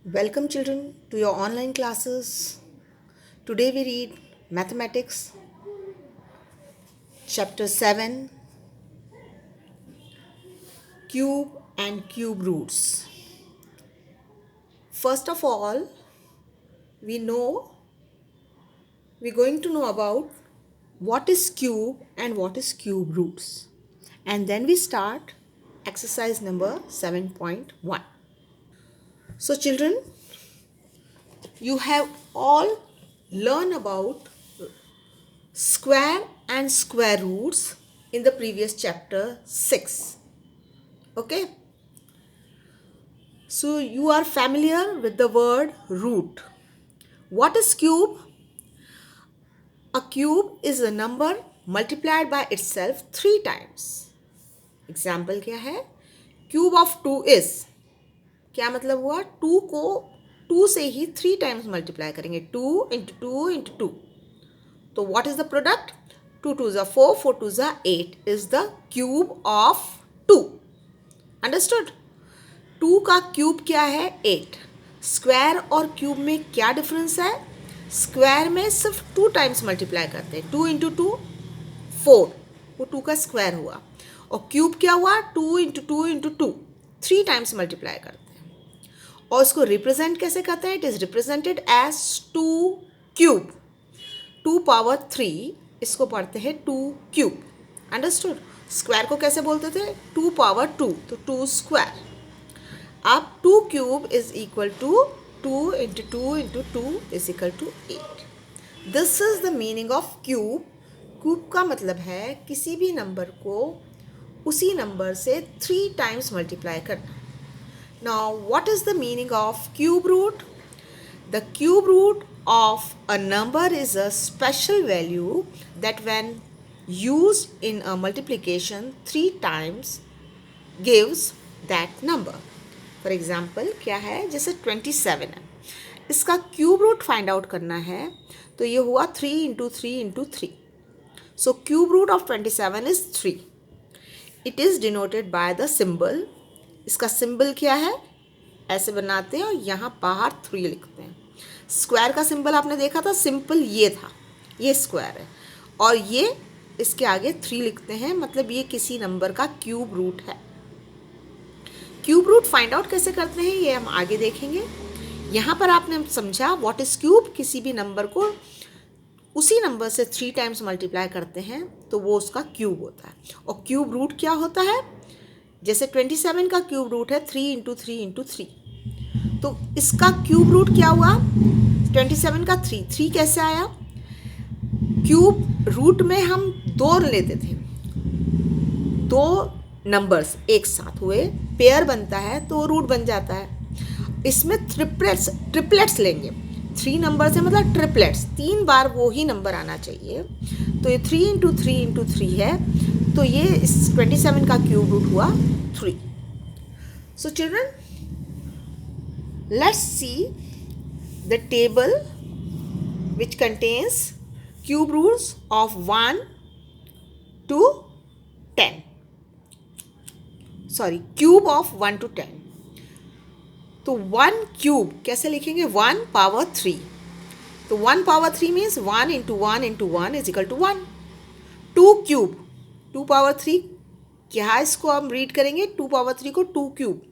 Welcome children to your online classes. Today we read Mathematics chapter 7 Cube and Cube Roots. First of all, we know we're going to know about what is cube and what is cube roots. And then we start exercise number 7.1. So children, you have all learned about square and square roots in the previous chapter 6. Okay, so you are familiar with the word root. What is cube? A cube is a number multiplied by itself 3 times. Example क्या है? Cube of 2 is, क्या मतलब हुआ? 2 को 2 से ही 3 times multiply करेंगे. 2 into 2 into 2. तो what is the product? 2 2 ज़ा 4, 4 2 ज़ा 8 is the cube of 2. Understood? 2 का क्यूब क्या है? 8. स्क्वायर और क्यूब में क्या डिफरेंस है? स्क्वायर में सिर्फ 2 टाइम्स मल्टीप्लाई करते हैं. 2 इंटू 2 4, वो 2 का स्क्वायर हुआ. और क्यूब क्या हुआ? 2 इंटू 2 इंटू 2, 3 टाइम्स मल्टीप्लाई करते हैं. और इसको रिप्रेजेंट कैसे करते हैं? It is represented as 2 cube. 2 power 3 इसको पढ़ते हैं 2 क्यूब. अंडरस्टूड? स्क्वायर को कैसे बोलते थे? 2 पावर 2, तो 2 स्क्वायर. अब 2 cube is equal to 2 into 2 into 2 is equal to 8. This is the meaning of cube. Cube का मतलब है किसी भी नंबर को उसी नंबर से 3 टाइम्स मल्टीप्लाई करना. Now what is the meaning of cube root? The cube root of a number is a special value that when used in a multiplication 3 times gives that number. For example, क्या है? जैसे 27 है, इसका cube root find out करना है, तो ये हुआ 3 into 3 into 3. So cube root of 27 is 3. It is denoted by the symbol. इसका सिंबल क्या है? ऐसे बनाते हैं और यहाँ बाहर 3 लिखते हैं. स्क्वायर का सिंबल आपने देखा था, सिंपल ये था, ये स्क्वायर है, और ये इसके आगे 3 लिखते हैं, मतलब ये किसी नंबर का क्यूब रूट है. क्यूब रूट फाइंड आउट कैसे करते हैं ये हम आगे देखेंगे. यहाँ पर आपने समझा व्हाट इज क्यूब. किसी भी नंबर को उसी नंबर से 3 टाइम्स मल्टीप्लाई करते हैं तो वो उसका क्यूब होता है. और क्यूब रूट क्या होता है? जैसे 27 का क्यूब रूट है 3 इंटू 3 इंटू 3, तो इसका क्यूब रूट क्या हुआ? 27 का 3. 3 कैसे आया? क्यूब रूट में हम 2 लेते थे, 2 नंबर्स एक साथ हुए, पेयर बनता है तो रूट बन जाता है. इसमें ट्रिपलेट्स लेंगे. 3 नंबर से मतलब ट्रिपलेट्स, 3 बार वो ही नंबर आना चाहिए. तो ये 3 इंटू 3 इंटू 3 है, तो ये इस 27 का क्यूब रूट हुआ 3. So children, let's see the table which contains cube roots of 1 to 10. Sorry, cube of 1 to 10. तो 1 क्यूब कैसे लिखेंगे? 1 पावर 3. तो 1 power 3 means 1 into 1 into 1 is equal to 1. 2 cube, 2 power 3, क्या इसको हम रीड करेंगे? 2 पावर 3 को 2 cube.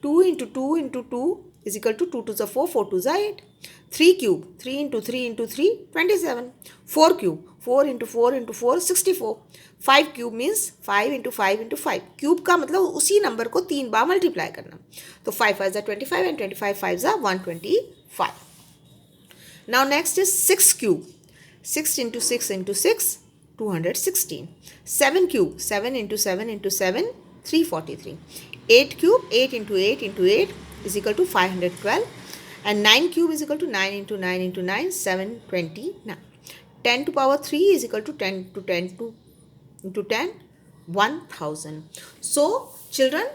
2 into 2 into 2 is equal to 2 2 ज़ा 4, 4 2 ज़ा 8. 3 cube, 3 into 3 into 3 27. 4 cube, 4 into 4 into 4 64. 5 cube means 5 into 5 into 5. Cube का मतलब उसी नंबर को 3 बार मल्टीप्लाई करना. तो 5 5 ज़ा 25 एंड 25 5 ज़ा 125. Now next is 6 cube. 6 into 6 into 6 216. 7 cube, 7 into 7 into 7 343. 8 cube, 8 into 8 into 8 is equal to 512, and 9 cube is equal to 9 into 9 into 9 729. 10 to power 3 is equal to 10 to 10 to into 10 1000. So children,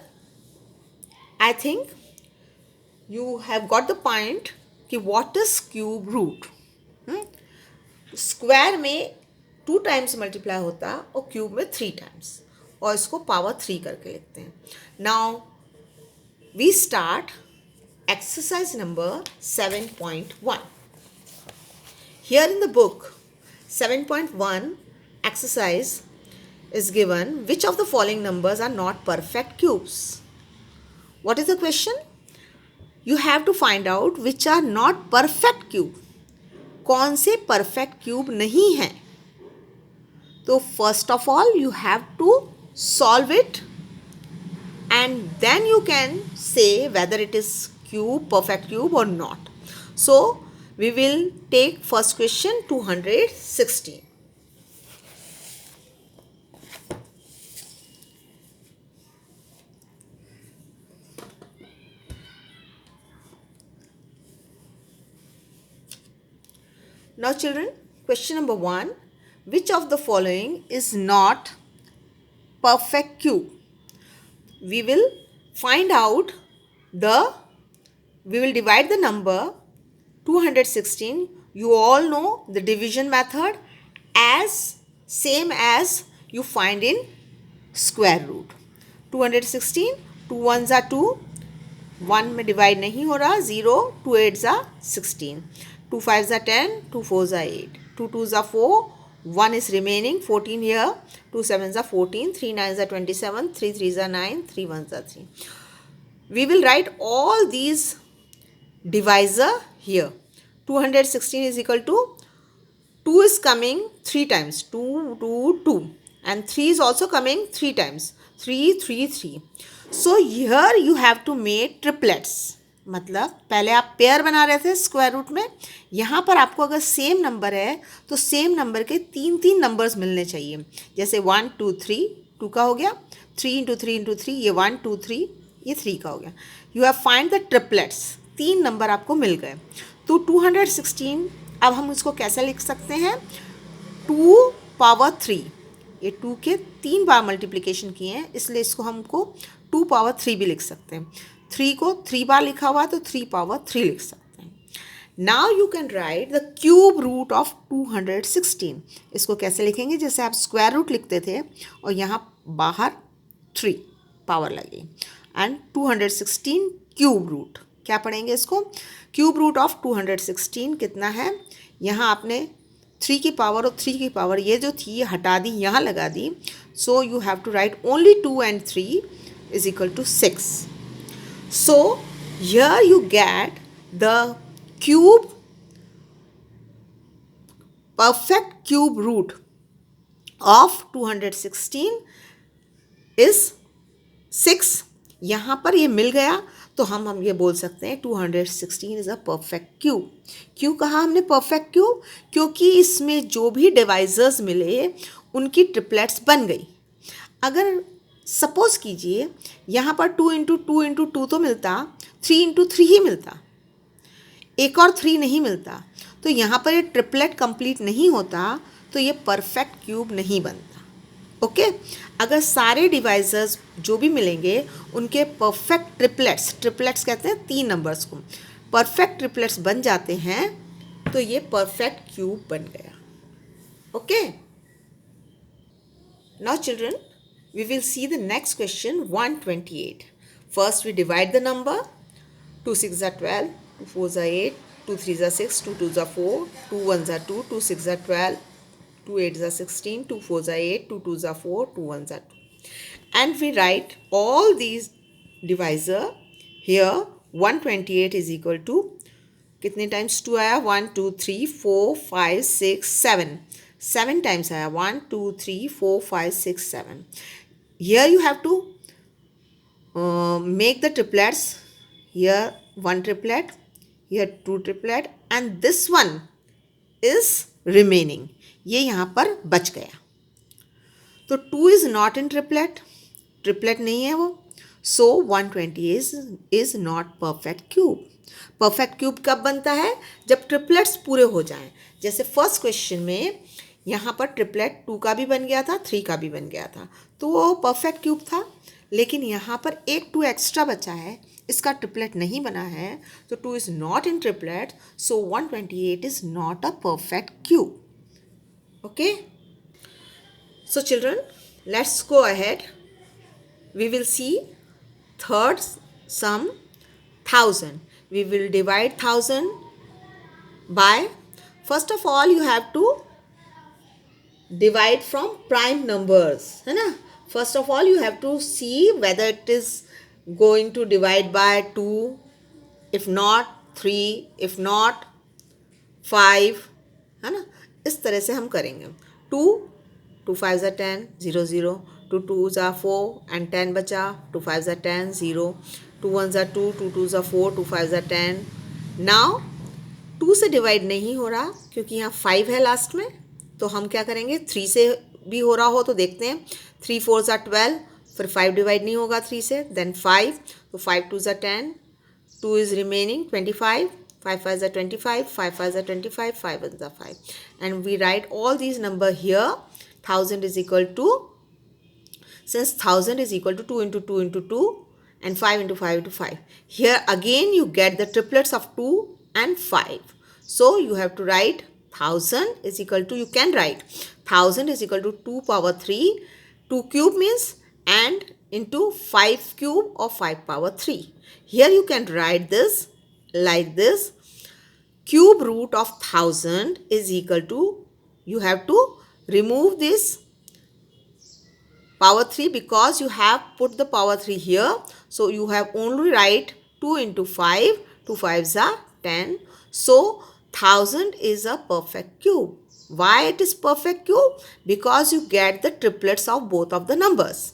I think you have got the point कि what is cube root. Square में 2 times multiply होता और cube में 3 times, और इसको power 3 करके लिखते हैं. Now we start exercise number 7.1. Here in the book 7.1 exercise is given, which of the following numbers are not perfect cubes? What is the question? You have to find out which are not perfect cube. कौन से perfect cube नहीं हैं? तो first of all you have to solve it and then you can say whether it is cube, perfect cube or not. So we will take first question 216. Now children, question number 1. Which of the following is not perfect cube? We will find out we will divide the number 216. You all know the division method as same as you find in square root. 216, 2 ones are 2, 1 में divide नहीं हो रहा, 0, 2 8s are 16, 2 5s are 10, 2 4s are 8, 2 2s are 4, 1 is remaining, 14 here, 2 7s are 14, 3 9s are 27, 3 3s are 9, 3 1s are 3. We will write all these divisor here. 216 is equal to 2 is coming 3 times, 2 2 2, and 3 is also coming 3 times, 3 3 3. So here you have to make triplets. मतलब पहले आप pair बना रहे थे square root में, यहाँ पर आपको अगर सेम नंबर है तो सेम नंबर के तीन तीन नंबर्स मिलने चाहिए. जैसे 1 2 3, 2 का हो गया, 3 इंटू 3 इंटू 3, ये 1 2 3, ये 3 का हो गया. You have find the triplets. 3 number आपको मिल गए. तो 216 अब हम इसको कैसे लिख सकते हैं? 2 पावर 3. ये 2 के 3 बार मल्टीप्लिकेशन किए हैं, इसलिए इसको हमको 2 पावर 3 भी लिख सकते हैं. 3 को 3 बार लिखा हुआ है तो 3 पावर 3 लिख सकते हैं. Now you can write the cube root of 216. इसको कैसे लिखेंगे? जैसे आप स्क्वायर रूट लिखते थे और यहाँ बाहर 3 पावर लगी, एंड 216 क्यूब रूट. क्या पढ़ेंगे इसको? क्यूब रूट ऑफ 216 कितना है? यहाँ आपने 3 की पावर और 3 की पावर ये जो थी ये हटा दी, यहाँ लगा दी. So you have to write only 2 and 3 is equal to 6. So here you get the cube, perfect cube root of 216 is 6. यहाँ पर ये मिल गया तो हम ये बोल सकते हैं 216 इज़ अ परफेक्ट क्यूब. क्यों कहा हमने परफेक्ट क्यूब? क्योंकि इसमें जो भी डिवाइजर्स मिले उनकी ट्रिपलेट्स बन गई. अगर सपोज कीजिए यहाँ पर 2 इंटू 2 इंटू 2 तो मिलता, 3 इंटू 3 ही मिलता, एक और 3 नहीं मिलता, तो यहाँ पर ये ट्रिपलेट कंप्लीट नहीं होता, तो ये परफेक्ट क्यूब नहीं बनता. ओके अगर सारे डिवाइजर्स जो भी मिलेंगे उनके परफेक्ट ट्रिपलेट्स कहते हैं 3 नंबर्स को, परफेक्ट ट्रिपलेट्स बन जाते हैं तो ये परफेक्ट क्यूब बन गया. Okay now children, we will see the next question 128. First we divide the number. 2 6 are 12, 2 4 are 8, 2 3 are 6, 2 2 are 4, 2 1 are 2, 2 6 are 12, 2 8 are 16, 2 4 are 8, 2 2 are 4, 2 1 are 2. And we write all these divisor here. 128 is equal to कितने times 2 आया? 1 2 3 4 5 6 7. 7 times आया. 1 2 3 4 5 6 7. Here you have to make the triplets. Here 1 triplet, here 2 triplet, and this one is remaining. ये यहाँ पर बच गया. तो 2 is not in triplet, triplet नहीं है वो. So 120 is not perfect cube. Perfect cube कब बनता है? जब ट्रिपलेट्स पूरे हो जाएं. जैसे फर्स्ट क्वेश्चन में यहाँ पर ट्रिपलेट 2 का भी बन गया था, 3 का भी बन गया था, तो वो परफेक्ट क्यूब था. लेकिन यहाँ पर एक 2 एक्स्ट्रा बचा है, इसका ट्रिपलेट नहीं बना है, तो 2 is not in triplet, so 128 is not a perfect cube. Okay so children, let's go ahead. We will see third sum 1000. We will divide 1000 by, first of all you have to divide from prime numbers, है ना. First of all you have to see whether it is going to divide by 2, if not 3, if not 5, है ना. इस तरह से हम करेंगे. 2, 2 5 ज़ा 10, 0 0, 2 2 ज़ा 4 एंड 10 बचा, 2 5 ज़ा 10, 0, 2 1 ज़ा 2, 2 2 ज़ा 4, 2 5 ज़ा 10. नाउ 2 से डिवाइड नहीं हो रहा क्योंकि यहाँ 5 है लास्ट में, तो हम क्या करेंगे, 3 से भी हो रहा हो तो देखते हैं. 3 4 ज़ा 12, फिर 5 डिवाइड नहीं होगा 3 से, देन 5, तो 5 2 ज़ा 10, 2 इज रिमेनिंग 25, 5 5 ज़ा 25, 5 5 ज़ा 25, 5 1 ज़ा 5, and we write all these number here. 1000 is equal to, since 1000 is equal to 2 into 2 into 2 and 5 into 5 into 5, here again you get the triplets of 2 and 5. So you have to write 1000 is equal to, you can write 1000 is equal to 2 power 3, 2 cube means, and into 5 cube or 5 power 3. Here you can write this like this. Cube root of 1000 is equal to, you have to remove this power 3 because you have put the power 3 here. So you have only write 2 into 5, 2 5s are 10. So 1000 is a perfect cube. Why it is perfect cube? Because you get the triplets of both of the numbers.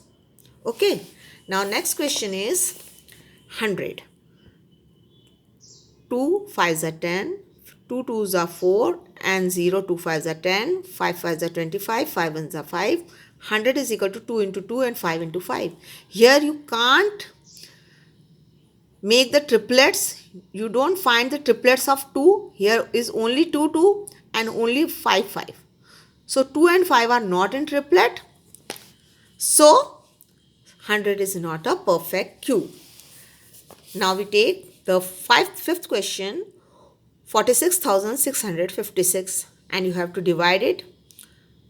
Okay. Now next question is 100. 2 5s are 10, 2 2s are 4 and 0 2 5s are 10, 5 5s are 25, 5 1s are 5. 100 is equal to 2 into 2 and 5 into 5. Here you can't make the triplets. You don't find the triplets of 2. Here is only 2 2 and only 5 5. So 2 and 5 are not in triplet. So 100 is not a perfect cube. Now we take the fifth question, 46,656, and you have to divide it.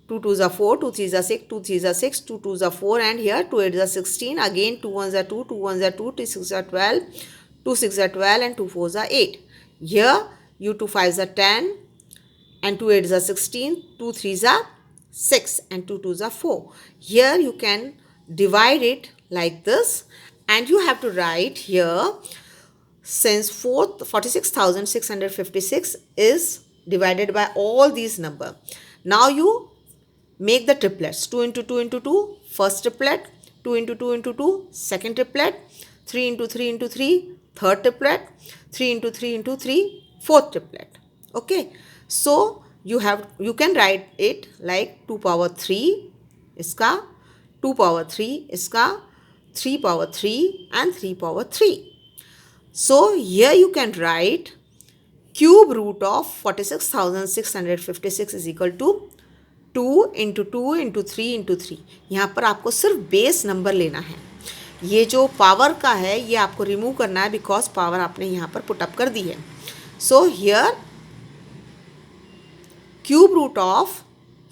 2 2s are 4, 2 3s are 6, 2 3s are 6, 2 2s are 4, and here 2 8s are 16. Again 2 1s are 2, 2 1s are 2, 2 6s are 12, 2 6s are 12, and 2 4s are 8. Here you 2 5s are 10, and 2 8s are 16, 2 3s are 6, and 2 2s are 4. Here you can divide it like this, and you have to write here, since 46,656 is divided by all these number. Now you make the triplets. 2 into 2 into 2, first triplet. 2 into 2 into 2, second triplet. 3 into 3 into 3, third triplet. 3 into 3 into 3, fourth triplet. Okay. So you can write it like 2 power 3 iska, 2 power 3 iska, 3 power 3 and 3 power 3. So here you can write cube root of 46,656 is equal to 2 into 2 into 3 into 3. यहाँ पर आपको सिर्फ base number लेना है. ये जो power का है ये आपको रिमूव करना है बिकॉज पावर आपने यहाँ पर पुटअप कर दी है. So here cube root of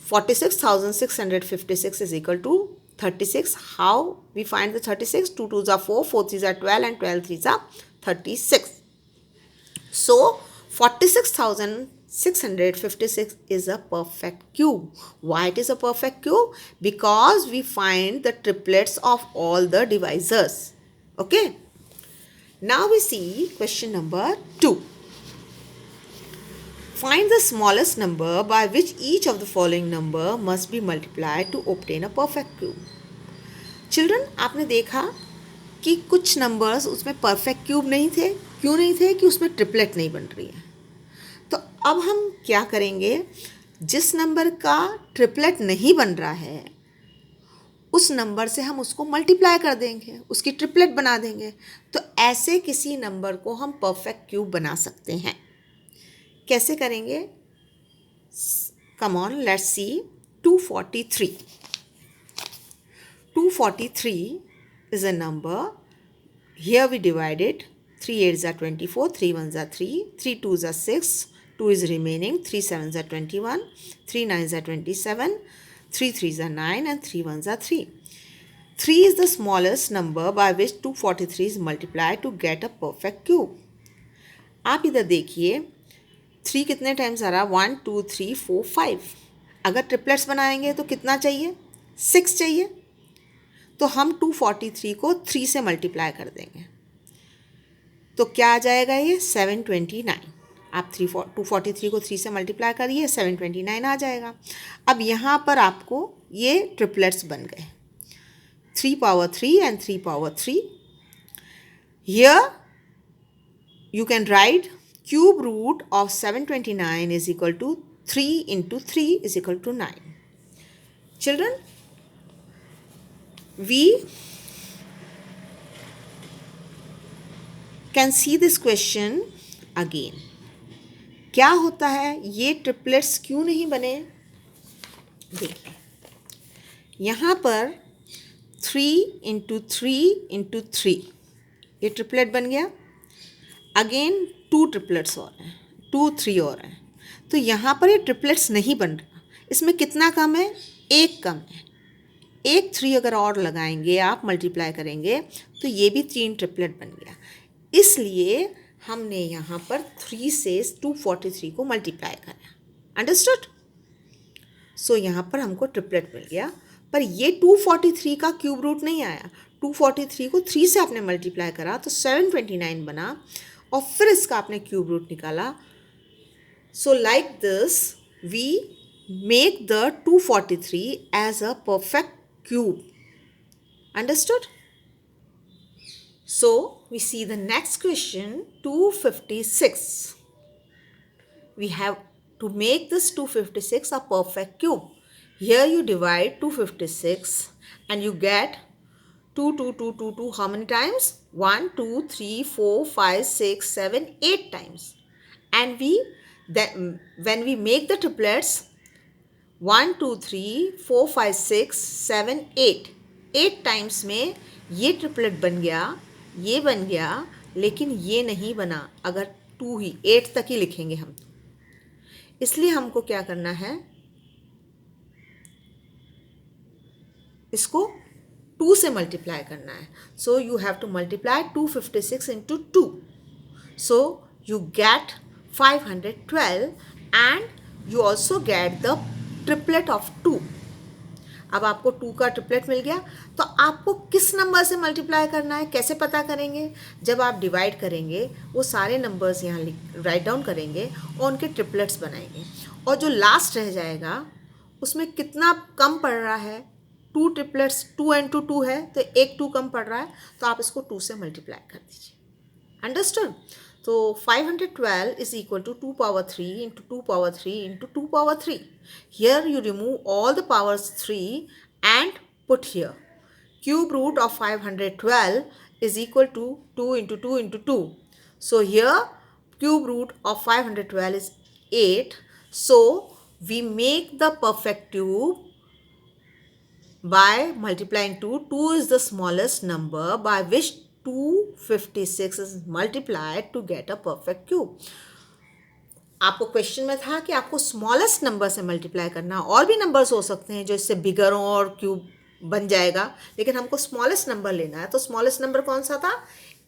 46,656 is equal to 36. How we find the 36? 2 2s are 4, 4 3s are 12, and 12 3s are 36. So 46,656 is a perfect cube. Why it is a perfect cube? Because we find the triplets of all the divisors. Okay. Now we see question number 2. Find the smallest number by which each of the following number must be multiplied to obtain a perfect cube. Children, आपने देखा कि कुछ numbers उसमें perfect cube नहीं थे. क्यों नहीं थे? कि उसमें ट्रिपलेट नहीं बन रही है. तो अब हम क्या करेंगे, जिस नंबर का ट्रिपलेट नहीं बन रहा है उस नंबर से हम उसको मल्टीप्लाई कर देंगे, उसकी ट्रिपलेट बना देंगे. तो ऐसे किसी नंबर को हम परफेक्ट क्यूब बना सकते हैं. कैसे करेंगे? Come on, let's see. 243. 243 is a number. Here we divide it. 3 8s are 24, 3 1s are 3, 3 2s are 6, 2 is remaining, 3 7s are 21, 3 9s are 27, 3 3s are 9, and 3 1s are 3. 3 is the smallest number by which 243 is multiplied to get a perfect cube. आप इधर देखिए 3 कितने times आ रहा है, 1 2 3 4 5। अगर triplets बनाएंगे तो कितना चाहिए, 6 चाहिए। तो हम 243 को 3 से मल्टीप्लाई कर देंगे तो क्या आ जाएगा, ये 729। आप 243 को 3 से मल्टीप्लाई करिए, 729 आ जाएगा। अब यहाँ पर आपको ये ट्रिपलेट्स बन गए, 3 power 3 and 3 power 3। Here you can write cube root of 729 is equal to 3 into 3 is equal to 9. Children, we can see this question again. क्या होता है, ये ट्रिपलेट्स क्यों नहीं बने? देखिए यहाँ पर 3 into 3 into 3 ये ट्रिपलेट बन गया। अगेन 2 ट्रिपलेट्स और हैं, 2 3 और हैं। तो यहाँ पर ये ट्रिपलेट्स नहीं बन रहा, इसमें कितना कम है, 1 कम है। 1 3 अगर और लगाएंगे, आप मल्टीप्लाई करेंगे तो ये भी 3 ट्रिपलेट बन गया। इसलिए हमने यहाँ पर 3 से 243 को मल्टीप्लाई करा। अंडरस्टूड? सो यहाँ पर हमको ट्रिपलेट मिल गया, पर ये 243 का क्यूब रूट नहीं आया। 243 को 3 से आपने मल्टीप्लाई करा तो 729 बना और फिर इसका आपने क्यूब रूट निकाला। So like this we make the 243 as a perfect cube. Understood? So we see the next question 256. We have to make this 256 a perfect cube. Here you divide 256 and you get 2 2 2 2 2 how many times? 1 2 3 4 5 6 7 8 times. And when we make the triplets 1 2 3 4 5 6 7 8 8 times में ये triplet बन गया, ये बन गया, लेकिन ये नहीं बना अगर 2 ही 8 तक ही लिखेंगे हम। इसलिए हमको क्या करना है, इसको 2 से मल्टीप्लाई करना है। सो you have to multiply 256 into 2। So you gate 512 and you also get the triplet of 2। अब आपको 2 का ट्रिपलेट मिल गया, तो आपको किस नंबर से मल्टीप्लाई करना है, कैसे पता करेंगे? जब आप डिवाइड करेंगे, वो सारे नंबर्स यहाँ राइट डाउन करेंगे और उनके ट्रिपलेट्स बनाएंगे, और जो लास्ट रह जाएगा उसमें कितना कम पड़ रहा है, 2 ट्रिपलेट्स 2 इंटू 2 है तो एक 2 कम पड़ रहा है, तो आप इसको 2 से मल्टीप्लाई कर दीजिए। अंडरस्टूड? तो 512 is equal to 2 power 3 into 2 power 3 into 2 power 3. Here you remove all the powers 3 and put here. Cube root of 512 is equal to 2 into 2 into 2. So here cube root of 512 is 8. So we make the perfect cube by multiplying 2. 2 is the smallest number by which 256 is multiplied to get a perfect cube. आपको question में था कि आपको smallest number से multiply करना, और भी numbers हो सकते हैं जो इससे बिगर हो और क्यूब बन जाएगा, लेकिन हमको स्मॉलेस्ट नंबर लेना है। तो स्मॉलेस्ट नंबर कौन सा था,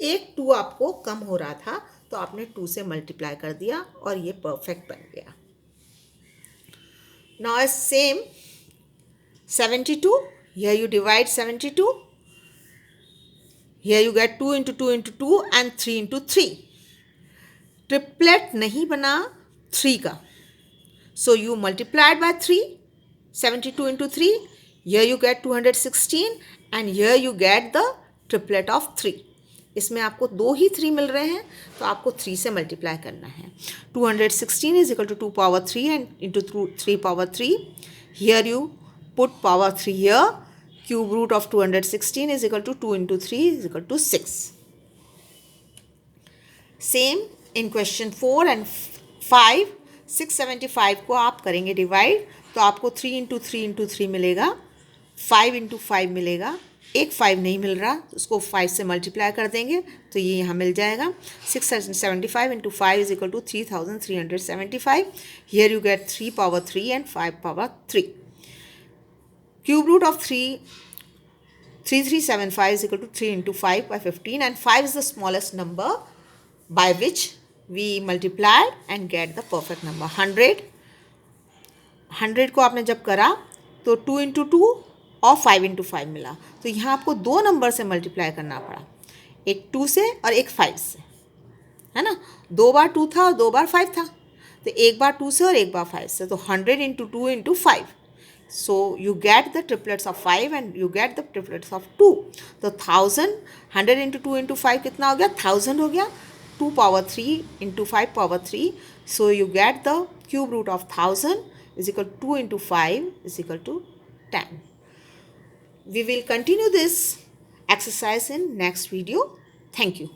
एक 2 आपको कम हो रहा था, तो आपने 2 से मल्टीप्लाई कर दिया और ये परफेक्ट बन गया। Now is same 72, here you divide 72, here you get 2 into 2 into 2 and 3 into 3. Triplet नहीं बना 3 का, so you multiplied by 3, 72 into 3, here you get 216 and here you get the triplet of 3. इसमें आपको 2 ही 3 मिल रहे हैं, तो आपको 3 से मल्टीप्लाई करना है। 216 is equal to 2 power 3 and into 3 power 3. Here you put power 3 here. Cube root of 216 is equal to 2 into 3 is equal to 6. Same in question 4 and 5. 675 को आप करेंगे डिवाइड, तो आपको 3 into 3 into 3 मिलेगा, 5 into 5 मिलेगा। एक 5 नहीं मिल रहा, उसको 5 से मल्टीप्लाई कर देंगे तो ये यहाँ मिल जाएगा। 675 into 5 is equal to 3375. Here you get 3 power 3 and 5 power 3. Cube root of 3375 is equal to 3 into 5 by 15, and 5 is the smallest number by which we multiply and get the perfect number 100 को आपने जब करा तो 2 into 2 और 5 into 5 मिला, तो यहाँ आपको दो नंबर से मल्टीप्लाई करना पड़ा, एक 2 से और एक 5 से, है ना। 2 बार 2 था और 2 बार 5 था, तो एक बार 2 से और एक बार 5 से, तो 100 into 2 into 5, so you get the triplets of 5 and you get the triplets of 2। तो 1000 100 इंटू 2 इंटू 5 कितना हो गया, 1000 हो गया। 2 power 3 into 5 power 3, so you get the cube root of 1000 is equal to 2 into 5 is equal to 10. We will continue this exercise in next video. Thank you.